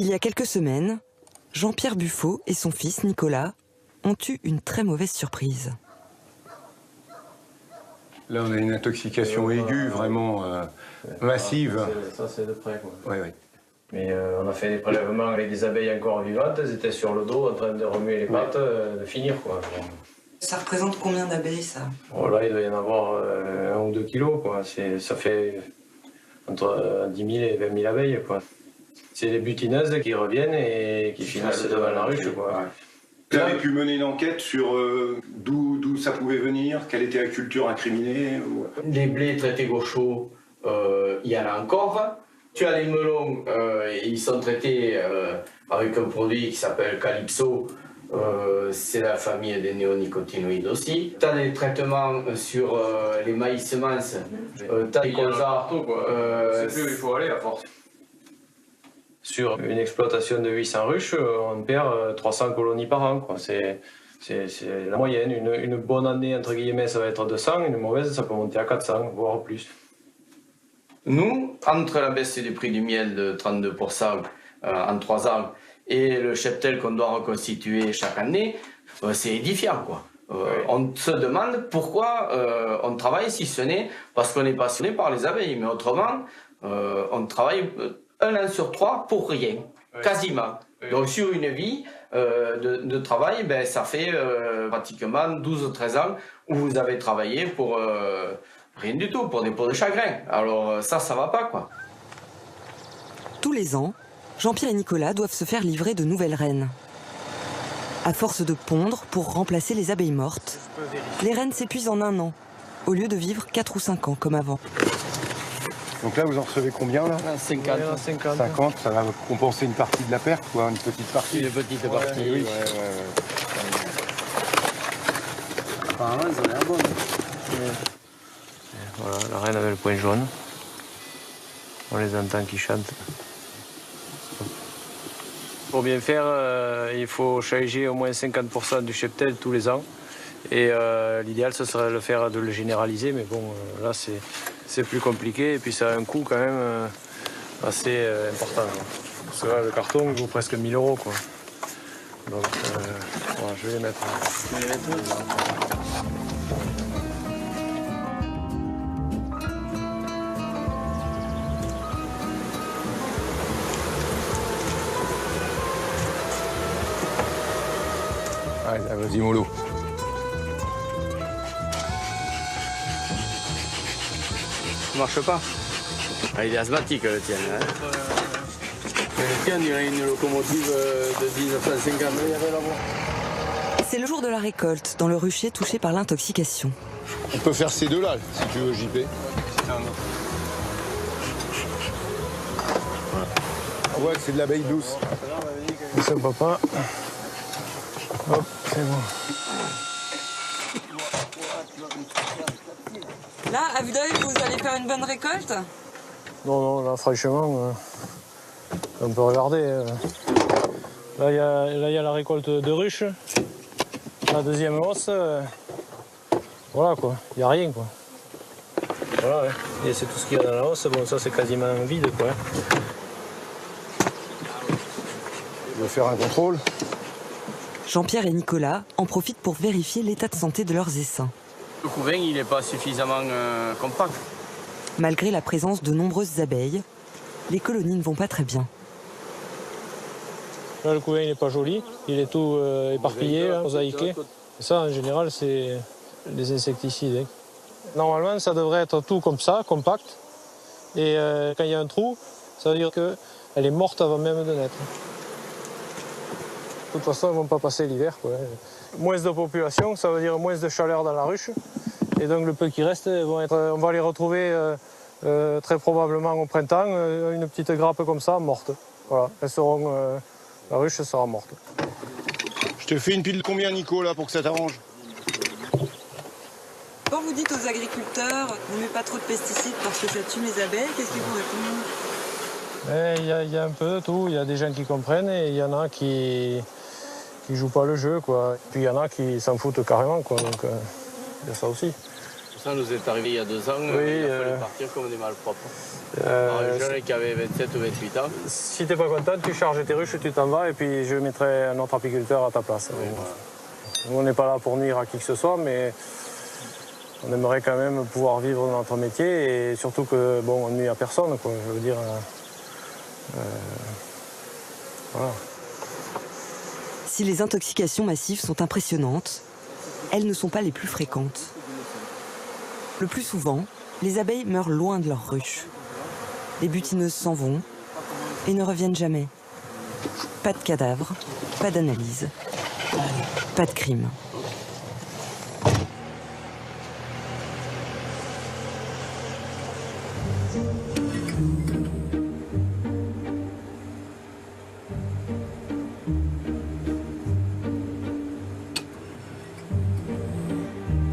Il y a quelques semaines, Jean-Pierre Buffo et son fils Nicolas ont eu une très mauvaise surprise. Là, on a une intoxication aiguë, vraiment massive. Ça, c'est de près, quoi. Oui, oui. Mais on a fait des prélèvements avec des abeilles encore vivantes, elles étaient sur le dos en train de remuer les pattes, de finir, quoi. Ça représente combien d'abeilles, ça? Oh, là, il doit y en avoir 1 ou 2 kilos, quoi. Ça fait entre 10 000 et 20 000 abeilles, quoi. C'est les butineuses qui reviennent et qui finissent devant la ruche, quoi. Vous avez pu mener une enquête sur d'où ça pouvait venir, quelle était la culture incriminée ou... Les blés traités gauchos, il y en a encore. Tu as les melons, ils sont traités avec un produit qui s'appelle Calypso. C'est la famille des néonicotinoïdes aussi. Tu as des traitements sur les maïs semences. Tu as les colzas. C'est plus où il faut aller à force. Sur une exploitation de 800 ruches, on perd 300 colonies par an, quoi. C'est la moyenne. Une bonne année, entre guillemets, ça va être 200. Une mauvaise, ça peut monter à 400, voire plus. Nous, entre la baisse du prix du miel de 32% en 3 ans et le cheptel qu'on doit reconstituer chaque année, c'est édifiant, quoi. On se demande pourquoi on travaille, si ce n'est parce qu'on est passionné par les abeilles. Mais autrement, on travaille 1 an sur 3 pour rien, quasiment. Donc sur une vie de travail, ben, ça fait pratiquement 12-13 ans où vous avez travaillé pour rien du tout, pour des pots de chagrin. Alors ça va pas, quoi. Tous les ans, Jean-Pierre et Nicolas doivent se faire livrer de nouvelles reines. À force de pondre pour remplacer les abeilles mortes, les reines s'épuisent en 1 an, au lieu de vivre 4 ou 5 ans comme avant. Donc là, vous en recevez combien, là? 50. 50, ça va compenser une partie de la perte, quoi, une petite partie. Une petite partie, oui. Apparemment, elles ont l'air bonnes. Voilà, la reine avec le point jaune. On les entend qui chantent. Pour bien faire, il faut changer au moins 50% du cheptel tous les ans. Et l'idéal, ce serait de le généraliser, mais bon, là, c'est plus compliqué. Et puis, ça a un coût quand même assez important. Parce que là, le carton vaut presque 1 000 €, quoi. Donc, voilà, je vais les mettre. Allez, vas-y, mollo. Ça marche pas. Ah, il est asthmatique, le tien. Hein. Le tien, il y a une locomotive de 1950. C'est le jour de la récolte, dans le rucher touché par l'intoxication. On peut faire ces deux-là, si tu veux, JP. On voit que c'est de l'abeille douce. Ça, papa. Hop, c'est bon. Là, à vue d'œil, vous allez faire une bonne récolte? Non, là, franchement, on peut regarder. Là, il y a la récolte de ruches. La deuxième hausse, voilà, quoi. Il n'y a rien, quoi. Voilà, ouais. Et c'est tout ce qu'il y a dans la hausse. Bon, ça, c'est quasiment vide, quoi. Je vais faire un contrôle. Jean-Pierre et Nicolas en profitent pour vérifier l'état de santé de leurs essaims. Le couvain, il n'est pas suffisamment compact. Malgré la présence de nombreuses abeilles, les colonies ne vont pas très bien. Là, le couvain, il n'est pas joli. Il est tout éparpillé, là, mosaïqué. Et ça, en général, c'est les insecticides. Hein. Normalement, ça devrait être tout comme ça, compact. Et quand il y a un trou, ça veut dire qu'elle est morte avant même de naître. De toute façon, ils ne vont pas passer l'hiver, quoi. Moins de population, ça veut dire moins de chaleur dans la ruche. Et donc, le peu qui reste, on va les retrouver très probablement au printemps, une petite grappe comme ça, morte. Voilà, la ruche sera morte. Je te fais une pile de combien, Nico, là, pour que ça t'arrange? Quand vous dites aux agriculteurs, ne mettez pas trop de pesticides parce que ça tue les abeilles, qu'est-ce qu'ils vous répondent? Il y a un peu de tout. Il y a des gens qui comprennent et il y en a qui jouent pas le jeu, quoi. Puis il y en a qui s'en foutent carrément, quoi. Donc il y a ça aussi. Ça nous est arrivé il y a 2 ans, il a fallu partir comme des malpropres. Un jeune qui avait 27 ou 28 ans. Si t'es pas content, tu charges tes ruches, tu t'en vas et puis je mettrai un autre apiculteur à ta place. Oui, voilà. On n'est pas là pour nuire à qui que ce soit, mais on aimerait quand même pouvoir vivre notre métier et surtout que bon, on nuit à personne, quoi. Je veux dire, voilà. Si les intoxications massives sont impressionnantes, elles ne sont pas les plus fréquentes. Le plus souvent, les abeilles meurent loin de leur ruche. Les butineuses s'en vont et ne reviennent jamais. Pas de cadavres, pas d'analyse, pas de crime.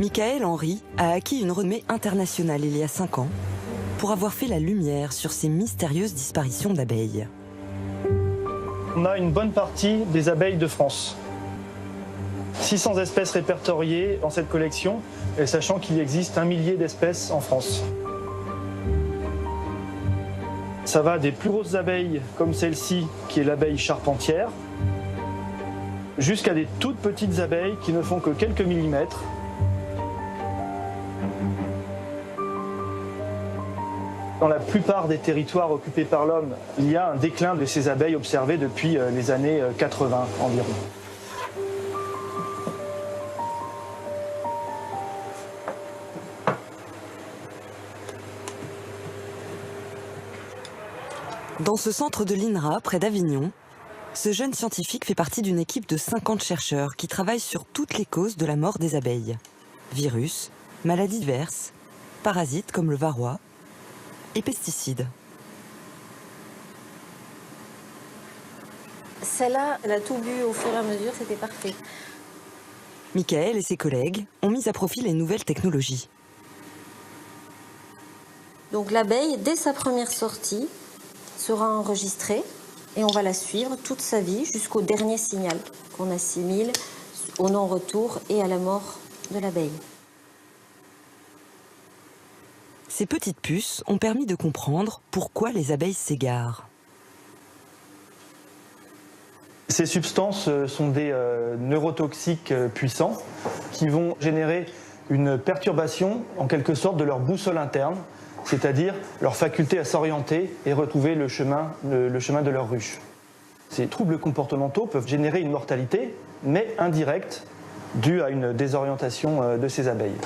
Michael Henry a acquis une renommée internationale il y a 5 ans pour avoir fait la lumière sur ces mystérieuses disparitions d'abeilles. On a une bonne partie des abeilles de France. 600 espèces répertoriées dans cette collection, et sachant qu'il existe 1 millier d'espèces en France. Ça va des plus grosses abeilles comme celle-ci, qui est l'abeille charpentière, jusqu'à des toutes petites abeilles qui ne font que quelques millimètres. Dans la plupart des territoires occupés par l'homme, il y a un déclin de ces abeilles observé depuis les années 80 environ. Dans ce centre de l'INRA, près d'Avignon, ce jeune scientifique fait partie d'une équipe de 50 chercheurs qui travaillent sur toutes les causes de la mort des abeilles. Virus, maladies diverses, parasites comme le varroa, et pesticides. Celle-là, elle a tout bu au fur et à mesure, c'était parfait. Michael et ses collègues ont mis à profit les nouvelles technologies. Donc l'abeille, dès sa première sortie, sera enregistrée et on va la suivre toute sa vie jusqu'au dernier signal qu'on assimile au non-retour et à la mort de l'abeille. Ces petites puces ont permis de comprendre pourquoi les abeilles s'égarent. Ces substances sont des neurotoxiques puissants qui vont générer une perturbation en quelque sorte de leur boussole interne, c'est-à-dire leur faculté à s'orienter et retrouver le chemin de leur ruche. Ces troubles comportementaux peuvent générer une mortalité, mais indirecte, due à une désorientation de ces abeilles.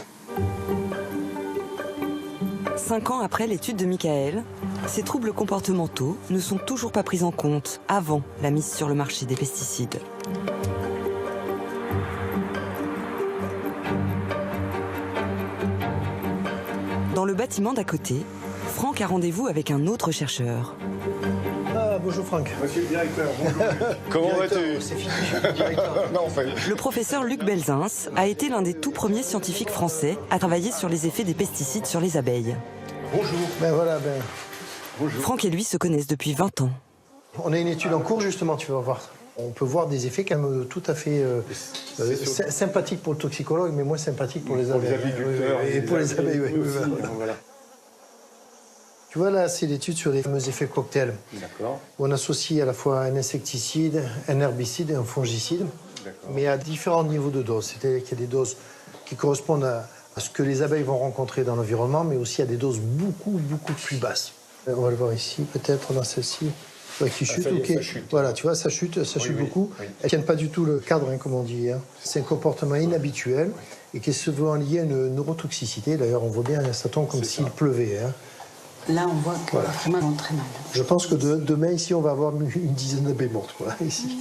5 ans après l'étude de Michael, ces troubles comportementaux ne sont toujours pas pris en compte avant la mise sur le marché des pesticides. Dans le bâtiment d'à côté, Franck a rendez-vous avec un autre chercheur. Ah, bonjour Franck. Monsieur le directeur, bonjour. Comment vas-tu? C'est fini, directeur. Non, enfin... Le professeur Luc Belzins a été l'un des tout premiers scientifiques français à travailler sur les effets des pesticides sur les abeilles. Bonjour. Ben voilà, Bonjour. Franck et lui se connaissent depuis 20 ans. on a une étude en cours justement, tu vas voir. On peut voir des effets quand même tout à fait sympathiques pour le toxicologue, mais moins sympathiques pour les abeilles. Et pour les abeilles, oui. Voilà. Tu vois là, c'est l'étude sur les fameux effets cocktails. D'accord. On associe à la fois un insecticide, un herbicide et un fongicide, mais à différents niveaux de doses. C'est-à-dire qu'il y a des doses qui correspondent à ce que les abeilles vont rencontrer dans l'environnement, mais aussi à des doses beaucoup plus basses. On va le voir ici, peut-être dans celle-ci. Ouais, qui chute, ok. Ça chute. Voilà, tu vois, ça chute beaucoup. Oui. Elles ne tiennent pas du tout le cadre, hein, comme on dit. Hein. C'est un comportement inhabituel et qui est souvent lié à une neurotoxicité. D'ailleurs, on voit bien, ça tombe comme s'il pleuvait. Hein. Là, on voit que vraiment, elles vont très mal. Je pense que demain, ici, on va avoir une dizaine d'abeilles mortes, quoi, ici.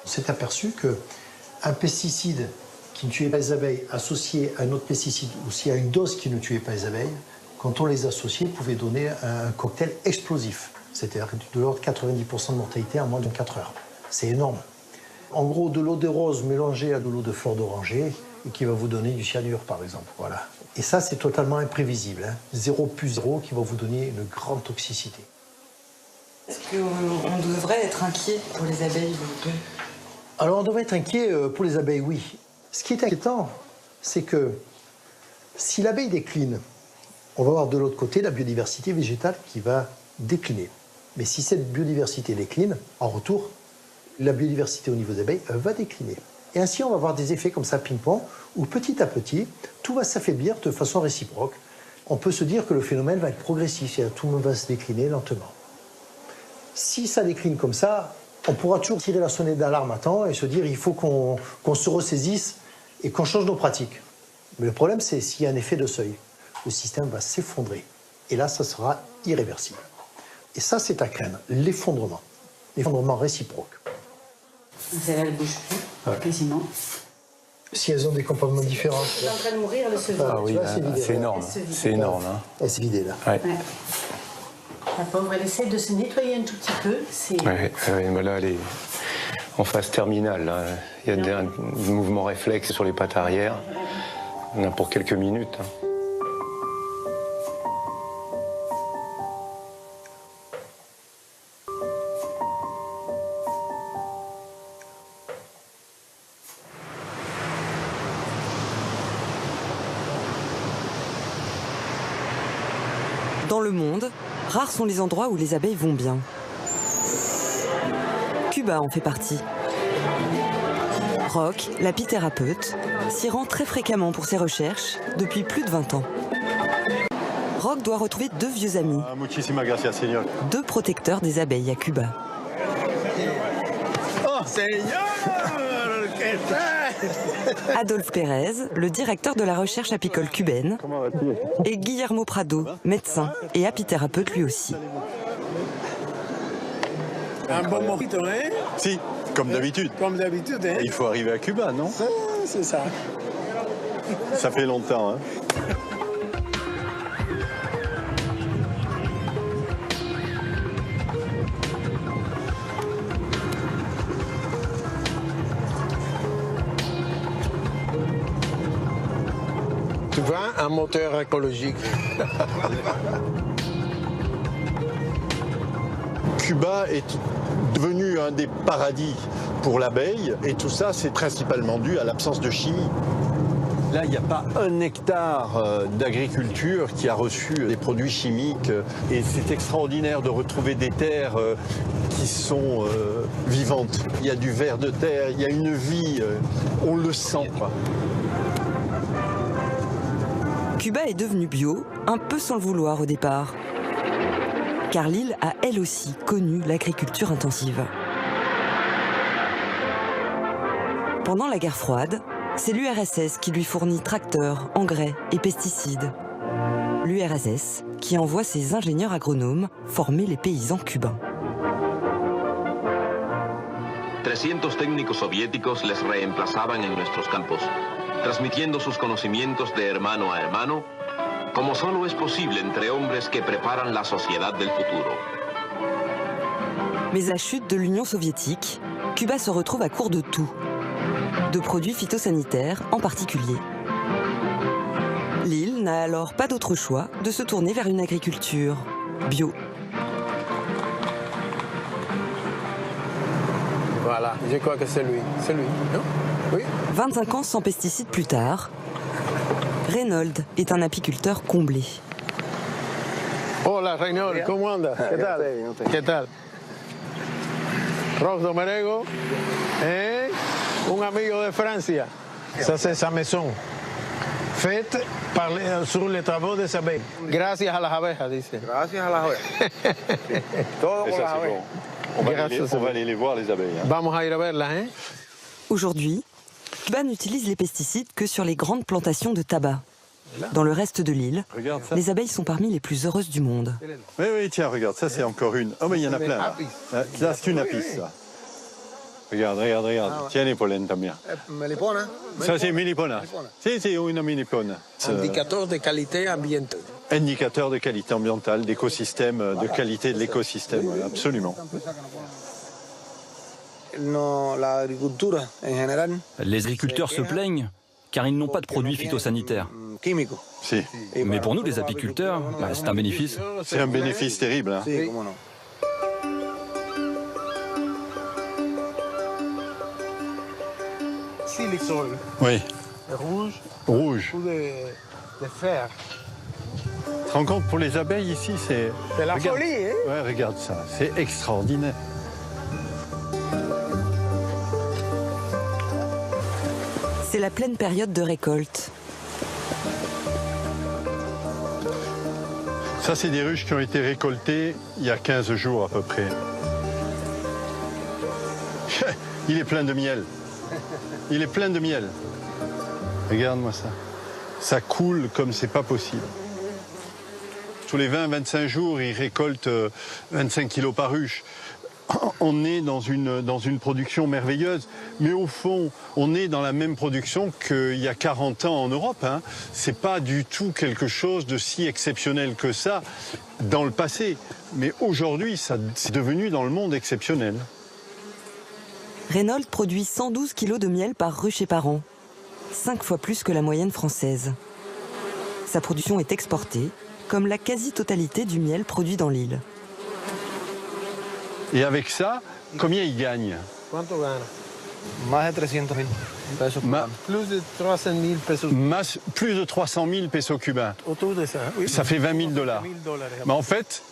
On s'est aperçu qu'un pesticide qui ne tuait pas les abeilles associé à un autre pesticide, aussi à une dose qui ne tuait pas les abeilles, quand on les associait, pouvait donner un cocktail explosif. C'est-à-dire de l'ordre de 90% de mortalité en moins de 4 heures. C'est énorme. En gros, de l'eau de rose mélangée à de l'eau de fleur d'oranger et qui va vous donner du cyanure, par exemple. Voilà. Et ça, c'est totalement imprévisible. Hein. 0 plus 0 qui va vous donner une grande toxicité. Est-ce qu'on devrait être inquiet pour les abeilles? Alors, on devrait être inquiet pour les abeilles, oui. Ce qui est inquiétant, c'est que si l'abeille décline, on va avoir de l'autre côté la biodiversité végétale qui va décliner. Mais si cette biodiversité décline, en retour, la biodiversité au niveau des abeilles va décliner. Et ainsi, on va avoir des effets comme ça, ping-pong, où petit à petit, tout va s'affaiblir de façon réciproque. On peut se dire que le phénomène va être progressif, c'est-à-dire tout le monde va se décliner lentement. Si ça décline comme ça, on pourra toujours tirer la sonnette d'alarme à temps et se dire il faut qu'on se ressaisisse et qu'on change nos pratiques. Mais le problème, c'est s'il y a un effet de seuil. Le système va s'effondrer. Et là, ça sera irréversible. Et ça, c'est à craindre, l'effondrement réciproque. Celle-là, elle bouge plus, quasiment. Si elles ont des comportements différents. Elle est en train de mourir, elle se vide. Ah oui, c'est énorme. C'est énorme. Hein. Elle s'est vidée, là. Ouais. Ouais. La pauvre, elle essaie de se nettoyer un tout petit peu. Mais là, elle est en phase terminale. Là. Il y a un mouvement réflexe sur les pattes arrière. On a pour quelques minutes. Hein. Dans le monde, rares sont les endroits où les abeilles vont bien. Cuba en fait partie. Roch, l'apithérapeute, s'y rend très fréquemment pour ses recherches depuis plus de 20 ans. Roch doit retrouver deux vieux amis, Muchísimas gracias, señor. deux protecteurs des abeilles à Cuba. Oh, señor! Adolphe Pérez, le directeur de la recherche apicole cubaine, et Guillermo Prado, médecin et apithérapeute lui aussi. Un bon mojito, hein? Si, comme d'habitude. Comme d'habitude, hein? Il faut arriver à Cuba, non? C'est ça. Ça fait longtemps, hein? Tu vois, un moteur écologique. Cuba est devenu un des paradis pour l'abeille, et tout ça, c'est principalement dû à l'absence de chimie. Là, il n'y a pas un hectare d'agriculture qui a reçu des produits chimiques, et c'est extraordinaire de retrouver des terres qui sont vivantes. Il y a du ver de terre, il y a une vie, on le sent, quoi. Cuba est devenu bio, un peu sans le vouloir au départ. Car l'île a elle aussi connu l'agriculture intensive. Pendant la guerre froide, c'est l'URSS qui lui fournit tracteurs, engrais et pesticides. L'URSS qui envoie ses ingénieurs agronomes former les paysans cubains. 300 técnicos soviéticos les reemplazaban en nuestros campos, transmitiendo sus conocimientos de hermano a hermano, como solo es posible entre hombres que preparan la sociedad del futuro. Mais à la chute de l'Union soviétique, Cuba se retrouve à court de tout. De produits phytosanitaires en particulier. L'île n'a alors pas d'autre choix de se tourner vers une agriculture bio. Voilà, je crois que c'est lui. C'est lui, non? Oui. 25 ans sans pesticides plus tard, Reynold est un apiculteur comblé. Hola, Reynold, ¿cómo andas? ¿Qué tal? ¿Qué tal? Roch Domerego, un amigo de Francia. Ça, c'est sa maison. Faite sur les travaux des abeilles. Gracias a las abejas, dice. Gracias a las abejas. Todo por las abejas. On va aller les voir, les abeilles. Hein. Vamos a ir a verlas, hein? Aujourd'hui, Cuba n'utilise les pesticides que sur les grandes plantations de tabac. Dans le reste de l'île, les abeilles sont parmi les plus heureuses du monde. Oui, oui, tiens, regarde, ça c'est encore une. Oh, mais il y en a plein là. Là, c'est une apis, ça. Regarde, regarde, regarde. Tiens les pollens también. Melipona. Ça c'est melipona. Si, c'est une melipona. Indicateur de qualité ambientale. Indicateur de qualité ambientale, d'écosystème, de qualité de l'écosystème, absolument. Les agriculteurs se plaignent car ils n'ont pas de produits phytosanitaires. Si. Mais pour nous, les apiculteurs, c'est un bénéfice. C'est un bénéfice terrible. Hein. Silicol. Oui. rouge. Rouge. Ou de fer. Tu te rends compte, pour les abeilles ici, c'est... C'est la Regarde. folie, hein? Ouais, regarde ça, c'est extraordinaire. C'est la pleine période de récolte. Ça, c'est des ruches qui ont été récoltées il y a 15 jours à peu près. Il est plein de miel. Il est plein de miel. Regarde-moi ça. Ça coule comme c'est pas possible. Tous les 20-25 jours, ils récoltent 25 kilos par ruche. On est dans une production merveilleuse, mais au fond, on est dans la même production qu'il y a 40 ans en Europe. Hein. C'est pas du tout quelque chose de si exceptionnel que ça dans le passé. Mais aujourd'hui, c'est devenu dans le monde exceptionnel. Reynolds produit 112 kilos de miel par ruche et par an, 5 fois plus que la moyenne française. Sa production est exportée, comme la quasi-totalité du miel produit dans l'île. Et avec ça, combien il gagne? Quanto gana? Más de 300 000 pesos cubanos. Plus de 300 000 pesos. Plus de 300 000 pesos cubains. Autour de ça, oui. Ça fait 20 000 dollars. Mais en fait,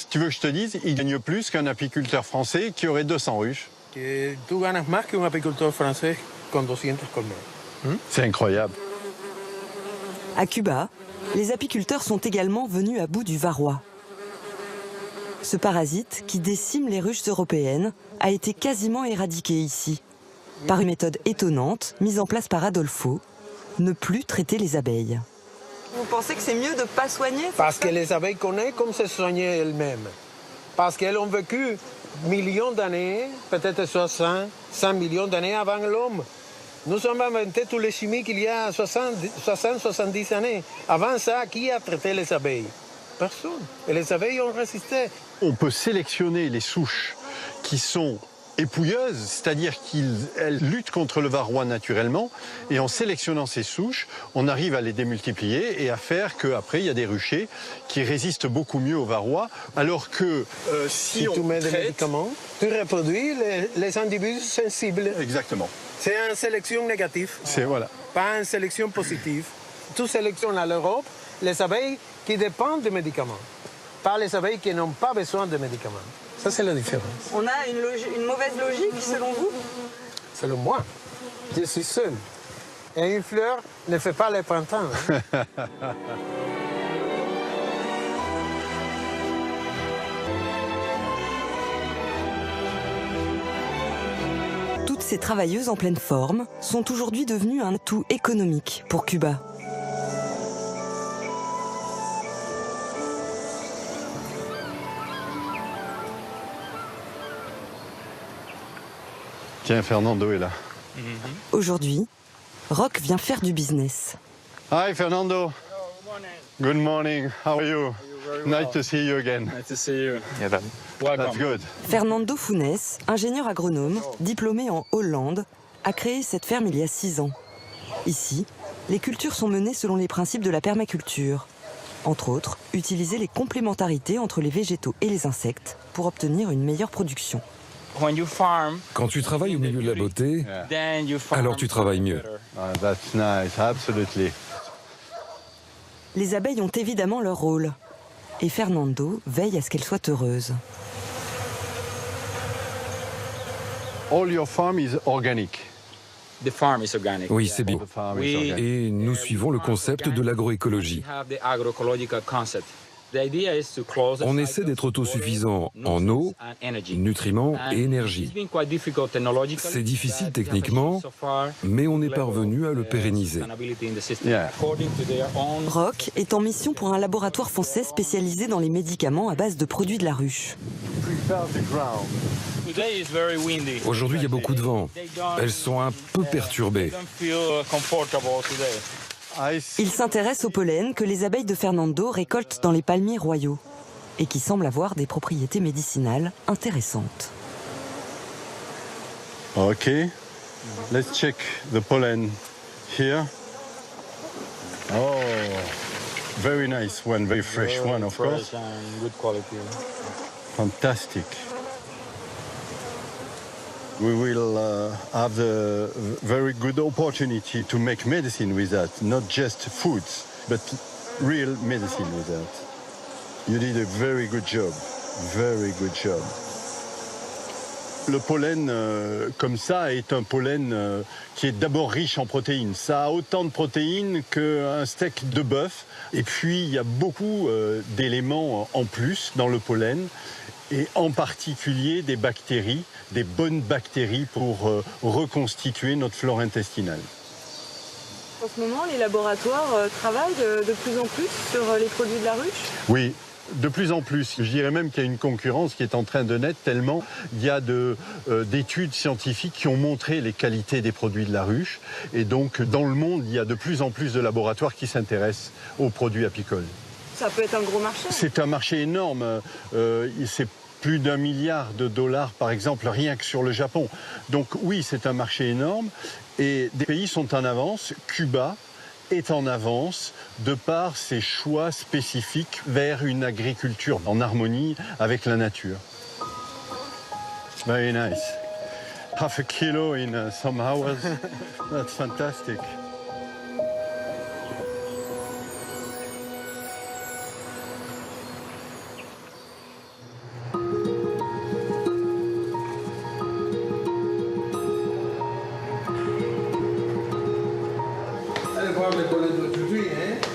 tu veux que je te dise, il gagne plus qu'un apiculteur français qui aurait 200 ruches. Que tú ganas más que un apicultor français con 200 colmenas. C'est incroyable. À Cuba, les apiculteurs sont également venus à bout du varroa. Ce parasite, qui décime les ruches européennes, a été quasiment éradiqué ici, par une méthode étonnante mise en place par Adolfo, ne plus traiter les abeilles. Vous pensez que c'est mieux de ne pas soigner? Parce que les abeilles connaissent comme se soigner elles-mêmes. Parce qu'elles ont vécu millions d'années, peut-être 60, 100 millions d'années avant l'homme. Nous avons inventé tous les chimies qu'il y a 60-70 années. Avant ça, qui a traité les abeilles? Personne. Et les abeilles ont résisté. On peut sélectionner les souches qui sont épouilleuses, c'est-à-dire qu'elles luttent contre le varroa naturellement, et en sélectionnant ces souches, on arrive à les démultiplier et à faire qu'après, il y a des ruchers qui résistent beaucoup mieux au varroa, alors que si tu mets des médicaments, tu reproduis les individus sensibles. Exactement. C'est une sélection négative. C'est voilà. Pas une sélection positive. Tu sélectionnes à l'Europe les abeilles qui dépendent des médicaments, pas les abeilles qui n'ont pas besoin de médicaments. Ça, c'est la différence. On a une mauvaise logique, selon vous? Selon moi. Je suis seul. Et une fleur ne fait pas le printemps. Hein. Toutes ces travailleuses en pleine forme sont aujourd'hui devenues un atout économique pour Cuba. Tiens, Fernando est là. Aujourd'hui, Roch vient faire du business. Hi, Fernando. Good morning. How are you? Nice to see you again. Nice to see you. Yeah, that's good. Fernando Funes, ingénieur agronome, diplômé en Hollande, a créé cette ferme il y a 6 ans. Ici, les cultures sont menées selon les principes de la permaculture. Entre autres, utiliser les complémentarités entre les végétaux et les insectes pour obtenir une meilleure production. Quand tu travailles au milieu de la beauté, alors tu travailles mieux. That's nice, absolutely. Les abeilles ont évidemment leur rôle. Et Fernando veille à ce qu'elles soient heureuses. All your farm is organic. The farm is organic. Oui, c'est bio. Et nous suivons le concept de l'agroécologie. On essaie d'être autosuffisant en eau, nutriments et énergie. C'est difficile techniquement, mais on est parvenu à le pérenniser. Roch est en mission pour un laboratoire français spécialisé dans les médicaments à base de produits de la ruche. Aujourd'hui, il y a beaucoup de vent. Elles sont un peu perturbées. Il s'intéresse au pollen que les abeilles de Fernando récoltent dans les palmiers royaux et qui semble avoir des propriétés médicinales intéressantes. Ok, let's check the pollen here. Oh, very nice one, very fresh one, of course. Good quality. Fantastic. We will have the very good opportunity to make medicine with that, not just foods, but real medicine with that. You did a very good job, very good job. Le pollen, comme ça, est un pollen qui est d'abord riche en protéines. Ça a autant de protéines qu'un steak de bœuf. Et puis, il y a beaucoup d'éléments en plus dans le pollen, et en particulier des bactéries, des bonnes bactéries pour reconstituer notre flore intestinale. En ce moment, les laboratoires travaillent de plus en plus sur les produits de la ruche ? Oui. De plus en plus. Je dirais même qu'il y a une concurrence qui est en train de naître tellement il y a d'études scientifiques qui ont montré les qualités des produits de la ruche. Et donc, dans le monde, il y a de plus en plus de laboratoires qui s'intéressent aux produits apicoles. Ça peut être un gros marché. C'est un marché énorme. C'est plus d'1 milliard de dollars, par exemple, rien que sur le Japon. Donc oui, c'est un marché énorme. Et des pays sont en avance. Cuba est en avance de par ses choix spécifiques vers une agriculture en harmonie avec la nature. Very nice. Half a kilo in some hours. That's fantastic.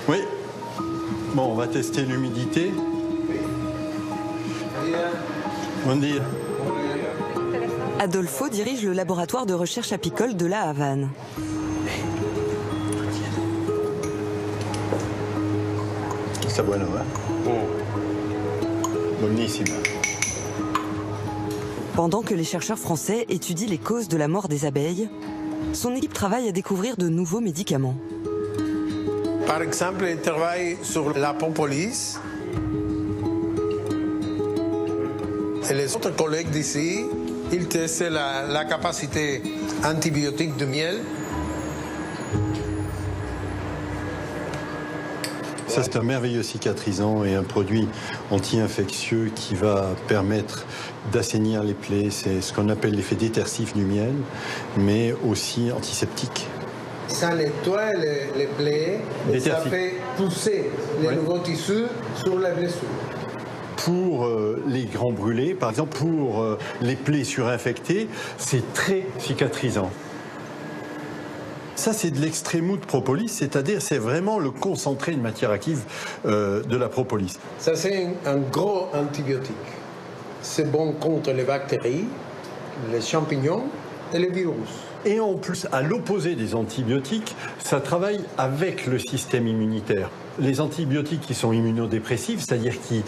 Oui. Bon, on va tester l'humidité. Bon dia. Adolfo dirige le laboratoire de recherche apicole de La Havane. Está bueno, ¿eh? Buenísimo. Pendant que les chercheurs français étudient les causes de la mort des abeilles, son équipe travaille à découvrir de nouveaux médicaments. Par exemple, il travaille sur la propolis. Et les autres collègues d'ici, ils testent la capacité antibiotique du miel. Ça, c'est un merveilleux cicatrisant et un produit anti-infectieux qui va permettre d'assainir les plaies. C'est ce qu'on appelle l'effet détersif du miel, mais aussi antiseptique. Ça nettoie les plaies et ça fait pousser les nouveaux tissus sur les blessures. Pour les grands brûlés, par exemple, pour les plaies surinfectées, c'est très cicatrisant. Ça, c'est de l'extrémouth propolis, c'est-à-dire c'est vraiment le concentré de matière active de la propolis. Ça, c'est un gros antibiotique. C'est bon contre les bactéries, les champignons et les virus. Et en plus, à l'opposé des antibiotiques, ça travaille avec le système immunitaire. Les antibiotiques qui sont immunodépressifs, c'est-à-dire qui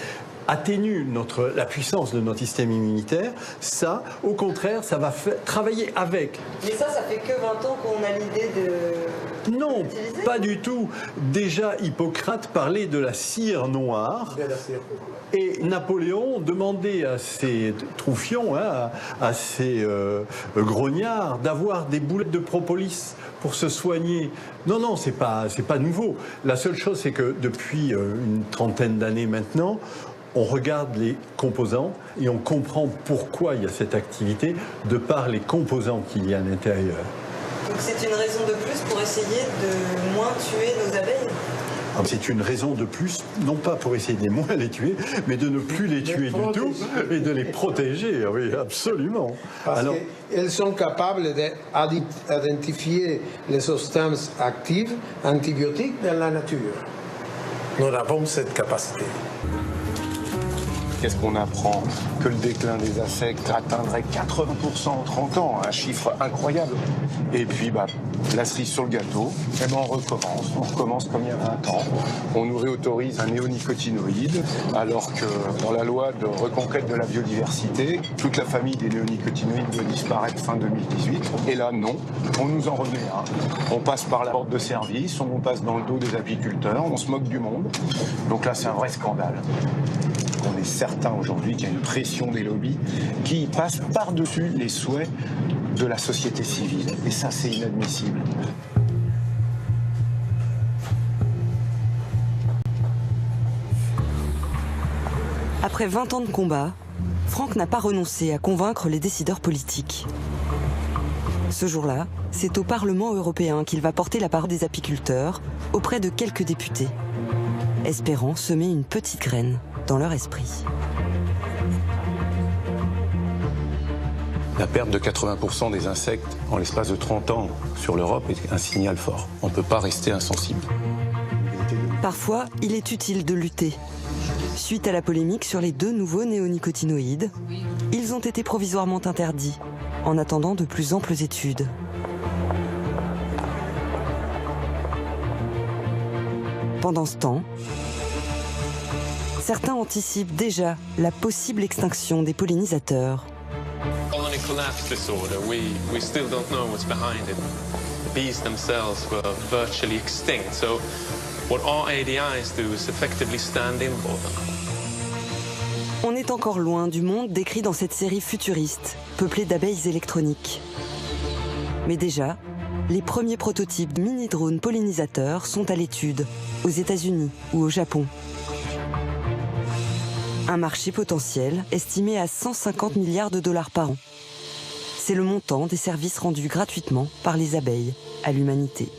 atténuent la puissance de notre système immunitaire, ça, au contraire, ça va travailler avec. Mais ça fait que 20 ans qu'on a l'idée de... Non, pas du tout. Déjà, Hippocrate parlait de la cire noire. Et Napoléon demandait à ses troufions, à ses grognards, d'avoir des boulettes de propolis pour se soigner. Non, c'est pas nouveau. La seule chose, c'est que depuis une trentaine d'années maintenant, on regarde les composants et on comprend pourquoi il y a cette activité de par les composants qu'il y a à l'intérieur. Donc c'est une raison de plus pour essayer de moins tuer nos abeilles ? C'est une raison de plus, non pas pour essayer de moins les tuer, mais de ne plus les tuer du tout et de les protéger, oui, absolument. Parce qu'elles sont capables d'identifier les substances actives antibiotiques dans la nature. Nous avons cette capacité. Qu'est-ce qu'on apprend? Que le déclin des insectes atteindrait 80% en 30 ans, un chiffre incroyable. Et puis, la cerise sur le gâteau, on recommence comme il y a 20 ans. On nous réautorise un néonicotinoïde, alors que dans la loi de reconquête de la biodiversité, toute la famille des néonicotinoïdes doit disparaître fin 2018. Et là, non, on nous en remet un. On passe par la porte de service, on passe dans le dos des apiculteurs, on se moque du monde. Donc là, c'est un vrai scandale. On est certain aujourd'hui qu'il y a une pression des lobbies qui passe par-dessus les souhaits de la société civile. Et ça, c'est inadmissible. Après 20 ans de combat, Franck n'a pas renoncé à convaincre les décideurs politiques. Ce jour-là, c'est au Parlement européen qu'il va porter la parole des apiculteurs auprès de quelques députés, espérant semer une petite graine dans leur esprit. La perte de 80% des insectes en l'espace de 30 ans sur l'Europe est un signal fort. On ne peut pas rester insensible. Parfois, il est utile de lutter. Suite à la polémique sur les 2 nouveaux néonicotinoïdes, ils ont été provisoirement interdits, en attendant de plus amples études. Pendant ce temps, certains anticipent déjà la possible extinction des pollinisateurs. Colony collapse disorder, we still don't know what's behind it. The bees themselves were virtually extinct, so what our ADIs do is effectively stand in for them. On est encore loin du monde décrit dans cette série futuriste, peuplée d'abeilles électroniques. Mais déjà, les premiers prototypes mini-drones pollinisateurs sont à l'étude, aux États-Unis ou au Japon. Un marché potentiel estimé à 150 milliards de dollars par an. C'est le montant des services rendus gratuitement par les abeilles à l'humanité.